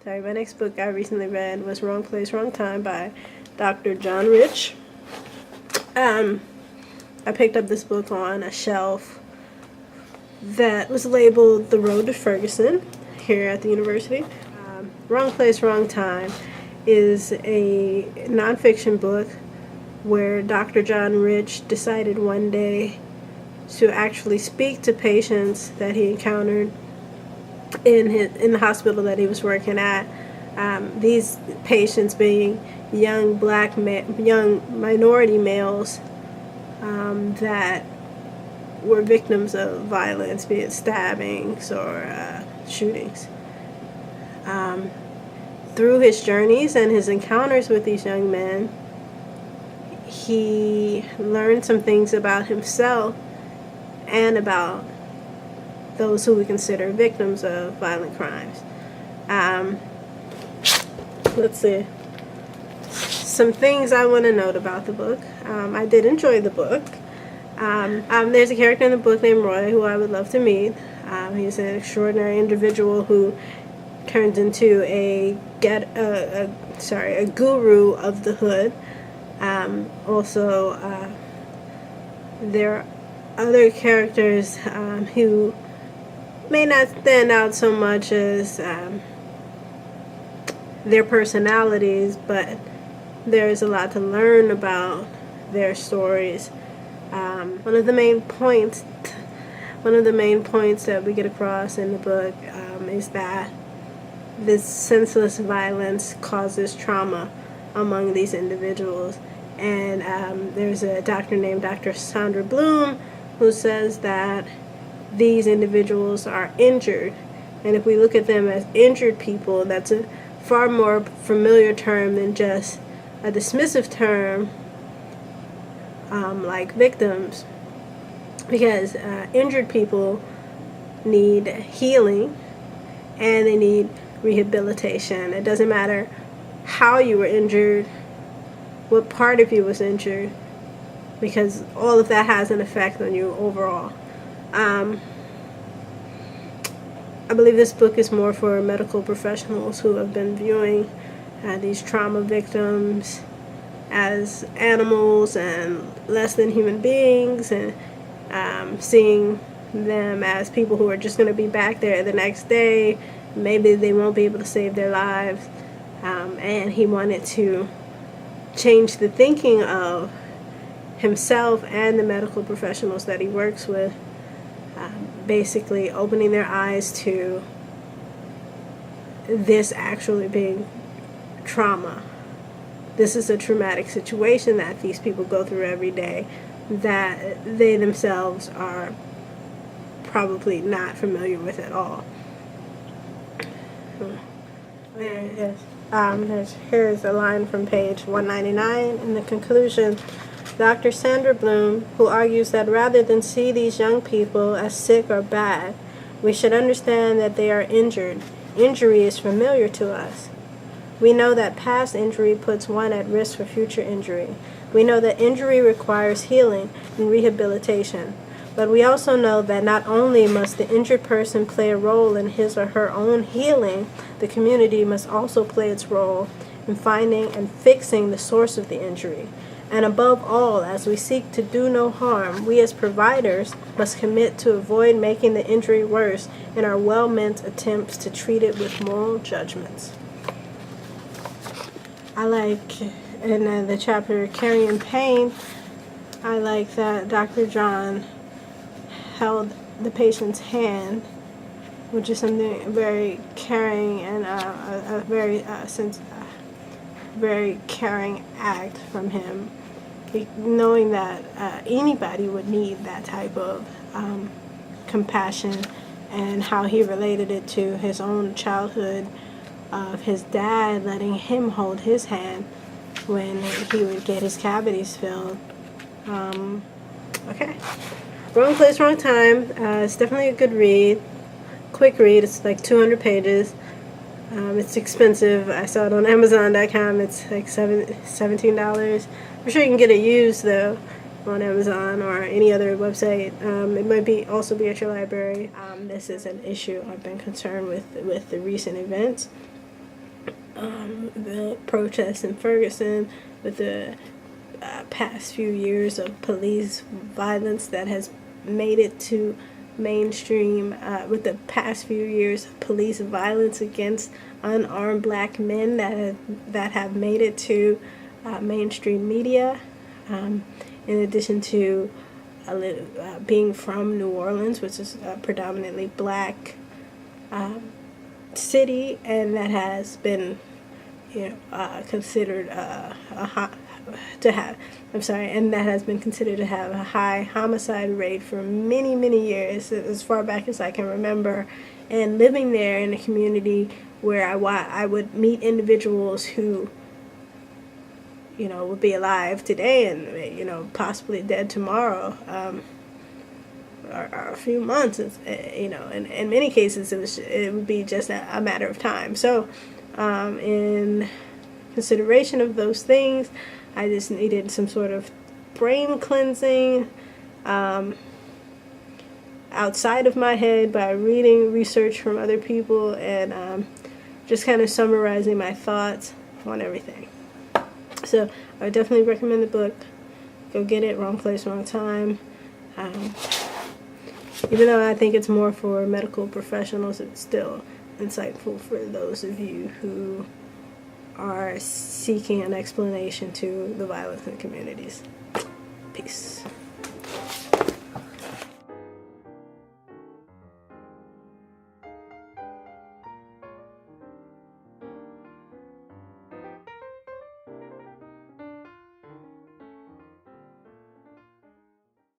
Sorry, my next book I recently read was Wrong Place, Wrong Time by Dr. John Rich. I picked up this book on a shelf that was labeled The Road to Ferguson here at the university. Wrong Place, Wrong Time is a nonfiction book where Dr. John Rich decided one day to actually speak to patients that he encountered in the hospital that he was working at. These patients being young minority males that were victims of violence, be it stabbings or shootings. Through his journeys and his encounters with these young men, he learned some things about himself and about those who we consider victims of violent crimes. Let's see. Some things I want to note about the book. I did enjoy the book. There's a character in the book named Roy who I would love to meet. He's an extraordinary individual who turns into a guru of the hood. Also, there are other characters who may not stand out so much as their personalities, but there's a lot to learn about their stories. One of the main points that we get across in the book is that this senseless violence causes trauma among these individuals. And there's a doctor named Dr. Sandra Bloom who says that these individuals are injured. And if we look at them as injured people, that's a far more familiar term than just a dismissive term like victims. Because injured people need healing and they need rehabilitation. It doesn't matter how you were injured, what part of you was injured, because all of that has an effect on you overall. I believe this book is more for medical professionals who have been viewing these trauma victims as animals and less than human beings, and seeing them as people who are just going to be back there the next day. Maybe they won't be able to save their lives. And he wanted to change the thinking of himself and the medical professionals that he works with, basically opening their eyes to this actually being trauma. This is a traumatic situation that these people go through every day that they themselves are probably not familiar with at all. Here's a line from page 199 in the conclusion. Dr. Sandra Bloom, who argues that rather than see these young people as sick or bad, we should understand that they are injured. Injury is familiar to us. We know that past injury puts one at risk for future injury. We know that injury requires healing and rehabilitation. But we also know that not only must the injured person play a role in his or her own healing, the community must also play its role in finding and fixing the source of the injury. And above all, as we seek to do no harm, we as providers must commit to avoid making the injury worse in our well-meant attempts to treat it with moral judgments. I like, in the chapter Carrying Pain, I like that Dr. John held the patient's hand, which is something very caring and a very caring act from him. Knowing that anybody would need that type of compassion, and how he related it to his own childhood of his dad letting him hold his hand when he would get his cavities filled. Okay. Wrong Place, Wrong Time. It's definitely a good read. Quick read. It's like 200 pages. It's expensive. I saw it on Amazon.com. It's like $17. I'm sure you can get it used though on Amazon or any other website. It might also be at your library. This is an issue I've been concerned with the recent events. the protests in Ferguson, with the past few years of police violence that has made it to mainstream, with the past few years of police violence against unarmed black men that have made it to mainstream media, in addition to being from New Orleans, which is a predominantly black city, and that has been, considered and that has been considered to have a high homicide rate for many, many years, as far back as I can remember, and living there in a community where I would meet individuals who, would be alive today and, possibly dead tomorrow, or a few months, and in many cases it would be just a matter of time. So, in consideration of those things, I just needed some sort of brain cleansing, outside of my head, by reading research from other people and just kind of summarizing my thoughts on everything. So I would definitely recommend the book. Go get it. Wrong Place, Wrong Time. Even though I think it's more for medical professionals, it's still insightful for those of you who are seeking an explanation to the violence in communities. Peace.